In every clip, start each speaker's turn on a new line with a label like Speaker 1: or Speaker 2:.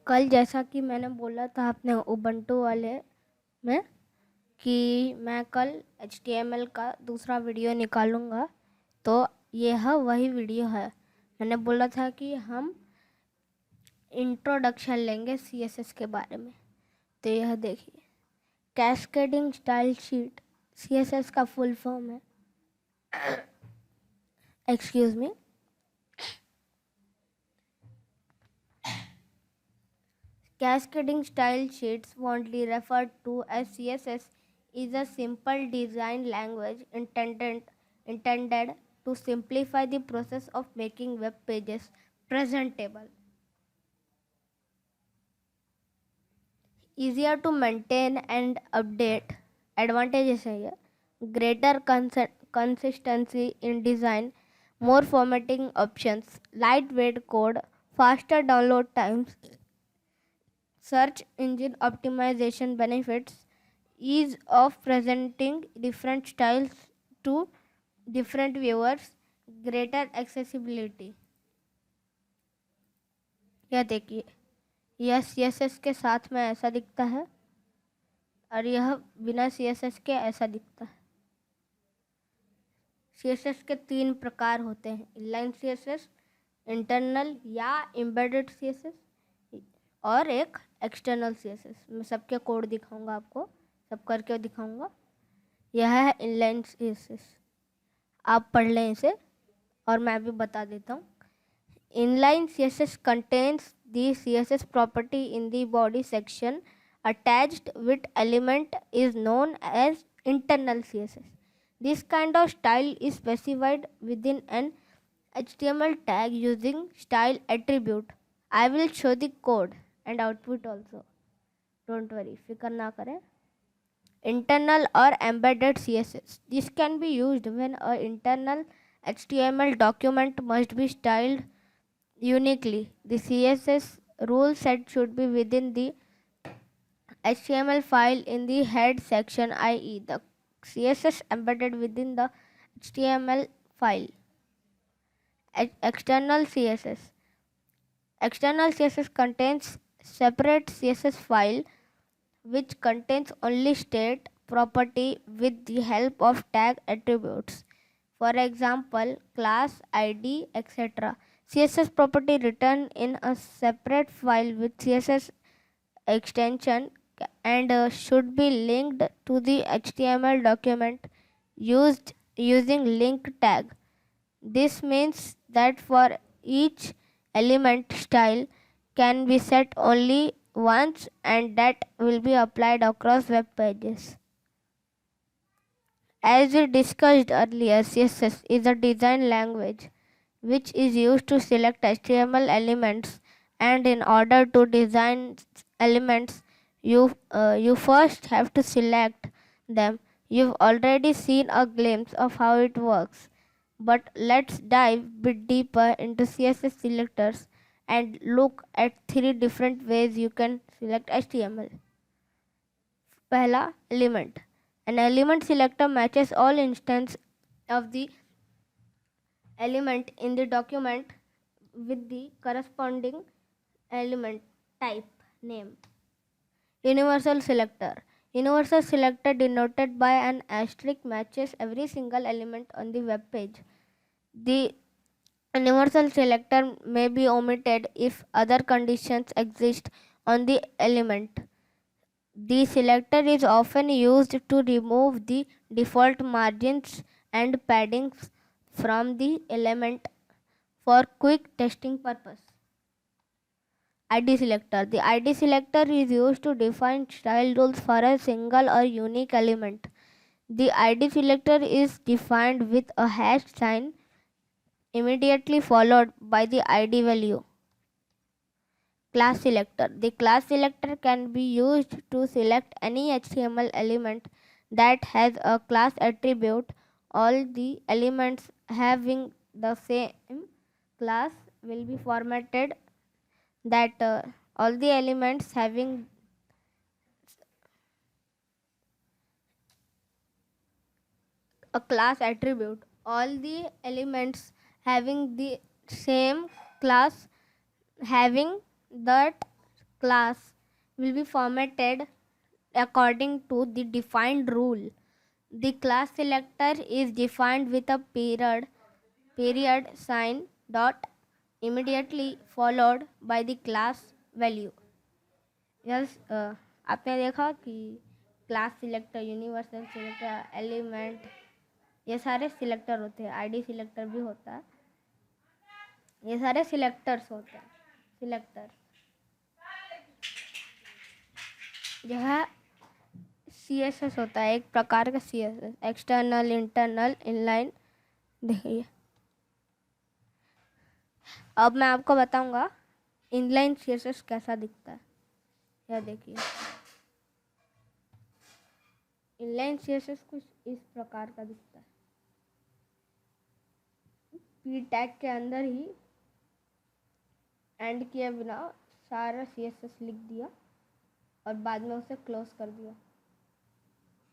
Speaker 1: कल जैसा कि मैंने बोला था अपने उबंटू वाले में कि मैं कल HTML का दूसरा वीडियो निकालूंगा, तो यह वही वीडियो है। मैंने बोला था कि हम इंट्रोडक्शन लेंगे CSS के बारे में। तो यह देखिए, कैस्केडिंग स्टाइल शीट CSS का फुल फॉर्म है। Excuse me. Cascading style sheets, fondly referred to as CSS, is a simple design language intended to simplify the process of making web pages presentable, easier to maintain and update. Advantages है ये: greater consistency in design, more formatting options, lightweight code, faster download times, search engine optimization benefits, ease of presenting different styles to different viewers, greater accessibility. यह देखिए, यह CSS के साथ में ऐसा दिखता है और यह बिना CSS के ऐसा दिखता है। CSS के 3 प्रकार होते हैं: इनलाइन CSS, इंटरनल या एम्बेडेड CSS और एक एक्सटर्नल CSS। मैं सबके कोड दिखाऊंगा, आपको सब करके दिखाऊंगा। यह है इनलाइन CSS, आप पढ़ लें इसे और मैं भी बता देता हूँ। Inline CSS contains the CSS property in the body section attached with element is known as internal CSS. This kind of style is specified within an HTML tag using style attribute. I will show the code and output also. Don't worry, फिक्र ना करें। Internal or embedded CSS. This can be used when an internal HTML document must be styled uniquely. The CSS rule set should be within the HTML file in the head section, i.e., the CSS embedded within the HTML file. External CSS. External CSS contains separate CSS file which contains only state property with the help of tag attributes. For example, class, ID, etc. CSS property written in a separate file with CSS extension and should be linked to the HTML document used using link tag. This means that for each element, style can be set only once and that will be applied across web pages. As we discussed earlier, CSS is a design language which is used to select HTML elements, and in order to design elements, you first have to select them. You've already seen a glimpse of how it works, but let's dive a bit deeper into CSS selectors and look at 3 different ways you can select HTML. पहला, element. An element selector matches all instances of the element in the document with the corresponding element type name. Universal selector. Universal selector, denoted by an asterisk, matches every single element on the web page. The universal selector may be omitted if other conditions exist on the element. The selector is often used to remove the default margins and paddings from the element for quick testing purpose. ID selector. The ID selector is used to define style rules for a single or unique element. The ID selector is defined with a hash sign immediately followed by the ID value. Class selector. The class selector can be used to select any HTML element that has a class attribute. All the elements having the same class will be formatted that all the elements having a class attribute, all the elements having the same class having that class will be formatted according to the defined rule. The class selector is defined with a period sign dot immediately followed by the class value. Yes आपने देखा कि class selector, universal selector, element, ये सारे selector होते हैं. ID selector भी होता है. ये सारे सिलेक्टर्स होते हैं. सिलेक्टर यह CSS होता है, एक प्रकार का CSS, एक्सटर्नल, इंटरनल, इनलाइन. देखिए अब मैं आपको बताऊंगा इनलाइन CSS कैसा दिखता है. यह देखिए इनलाइन CSS कुछ इस प्रकार का दिखता है. पी टैग के अंदर ही एंड किए बिना सारा CSS लिख दिया और बाद में उसे क्लोज कर दिया.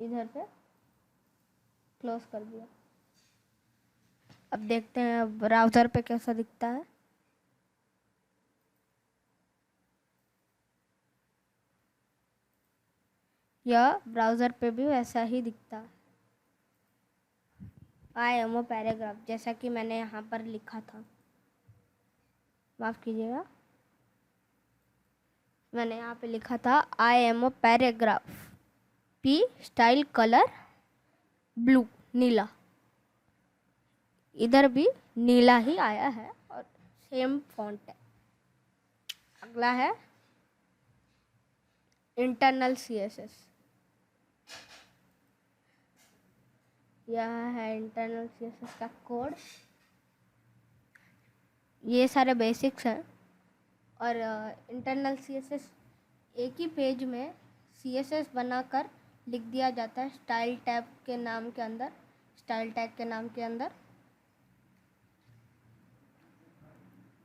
Speaker 1: इधर पे क्लोज कर दिया. अब देखते हैं ब्राउज़र पे कैसा दिखता है. यह ब्राउज़र पे भी वैसा ही दिखता है. IMO पैराग्राफ, जैसा कि मैंने यहाँ पर लिखा था. माफ़ कीजिएगा, मैंने यहाँ पे लिखा था IMO paragraph, P style colour blue, नीला. इधर भी नीला ही आया है और सेम फॉन्ट है. अगला है इंटरनल CSS. यह है इंटरनल CSS का कोड. ये सारे बेसिक्स हैं. और इंटरनल CSS एक ही पेज में CSS बनाकर लिख दिया जाता है स्टाइल टैग के नाम के अंदर. स्टाइल टैग के नाम के अंदर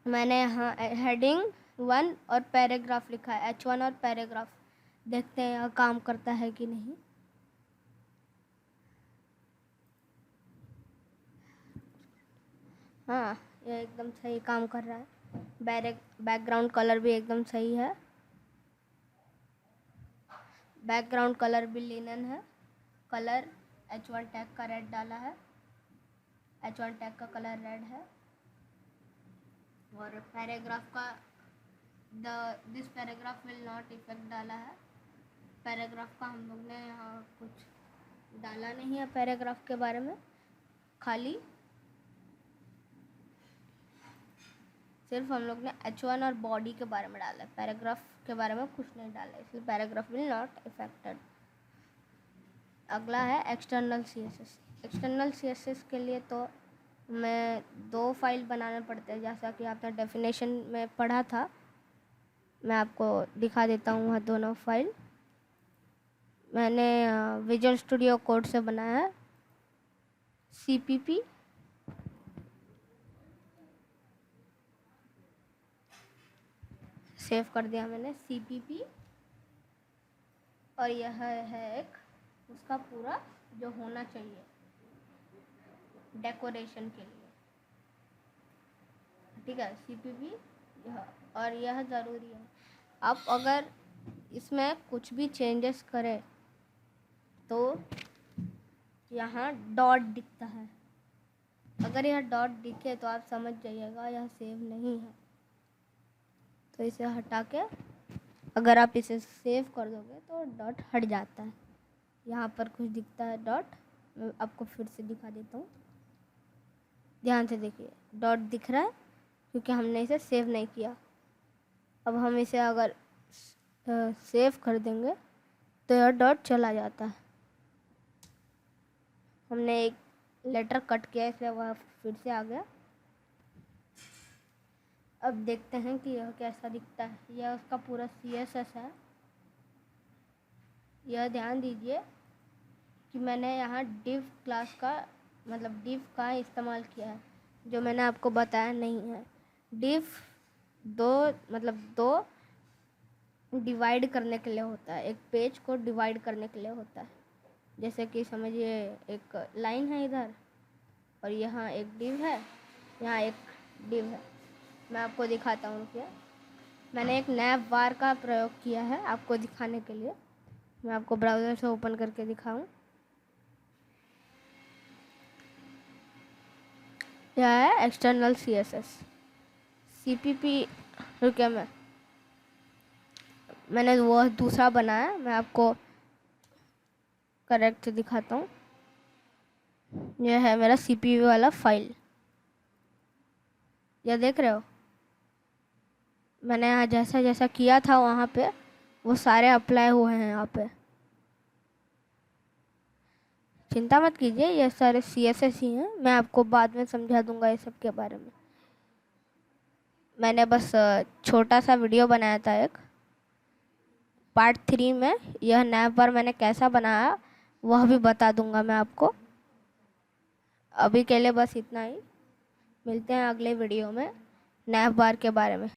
Speaker 1: मैंने यहाँ हेडिंग 1 और पैराग्राफ लिखा है, H1 और पैराग्राफ. देखते हैं यह काम करता है कि नहीं. हाँ, यह एकदम सही काम कर रहा है. बैकग्राउंड कलर भी एकदम सही है. बैकग्राउंड कलर भी लिनन है. कलर H1 टैग का रेड डाला है. H1 टैग का कलर रेड है. और पैराग्राफ का this paragraph will not effect डाला है. पैराग्राफ का हम लोग ने यहाँ कुछ डाला नहीं है पैराग्राफ के बारे में. खाली सिर्फ हम लोग ने H1 और बॉडी के बारे में डाला है. पैराग्राफ के बारे में कुछ नहीं डाला, इसलिए पैराग्राफ विल नॉट इफेक्टेड. अगला है एक्सटर्नल CSS. एक्सटर्नल CSS के लिए तो मैं 2 फाइल बनाने पड़ते हैं, जैसा कि आपने डेफिनेशन में पढ़ा था. मैं आपको दिखा देता हूँ वह दोनों फाइल. मैंने विजुअल स्टूडियो कोड से बनाया है. CPP सेव कर दिया मैंने, CPP. और यह है एक उसका पूरा जो होना चाहिए डेकोरेशन के लिए. ठीक है, CPP यह, और यह ज़रूरी है. आप अगर इसमें कुछ भी चेंजेस करें तो यहाँ डॉट दिखता है. अगर यह डॉट दिखे तो आप समझ जाइएगा यह सेव नहीं है. तो इसे हटा के अगर आप इसे सेव कर दोगे तो डॉट हट जाता है. यहाँ पर कुछ दिखता है डॉट. मैं आपको फिर से दिखा देता हूँ, ध्यान से देखिए. डॉट दिख रहा है क्योंकि हमने इसे सेव नहीं किया. अब हम इसे अगर सेव कर देंगे तो यह डॉट चला जाता है. हमने एक लेटर कट किया इसलिए वह फिर से आ गया. अब देखते हैं कि यह कैसा दिखता है. यह उसका पूरा CSS है. यह ध्यान दीजिए कि मैंने यहाँ div क्लास का मतलब div का इस्तेमाल किया है, जो मैंने आपको बताया नहीं है. div दो डिवाइड करने के लिए होता है. एक पेज को डिवाइड करने के लिए होता है. जैसे कि समझिए एक लाइन है इधर और यहाँ एक div है, यहाँ एक div है. मैं आपको दिखाता हूँ क्या. मैंने एक नैव बार का प्रयोग किया है आपको दिखाने के लिए। मैं आपको ब्राउज़र से ओपन करके दिखाऊं। यह है एक्सटर्नल CSS CPP। रुकिए, मैंने वो दूसरा बनाया, मैं आपको करेक्ट दिखाता हूँ। यह है मेरा CPP वाला फाइल, यह देख रहे हो। मैंने यहाँ जैसा जैसा किया था वहाँ पे वो सारे अप्लाई हुए हैं यहाँ पे। चिंता मत कीजिए, ये सारे CSS ही हैं, मैं आपको बाद में समझा दूंगा ये सब के बारे में। मैंने बस छोटा सा वीडियो बनाया था एक। पार्ट 3 में यह नैव बार मैंने कैसा बनाया वह भी बता दूंगा मैं आपको। अभी के लिए बस इतना ही, मिलते हैं अगले वीडियो में नैव बार के बारे में।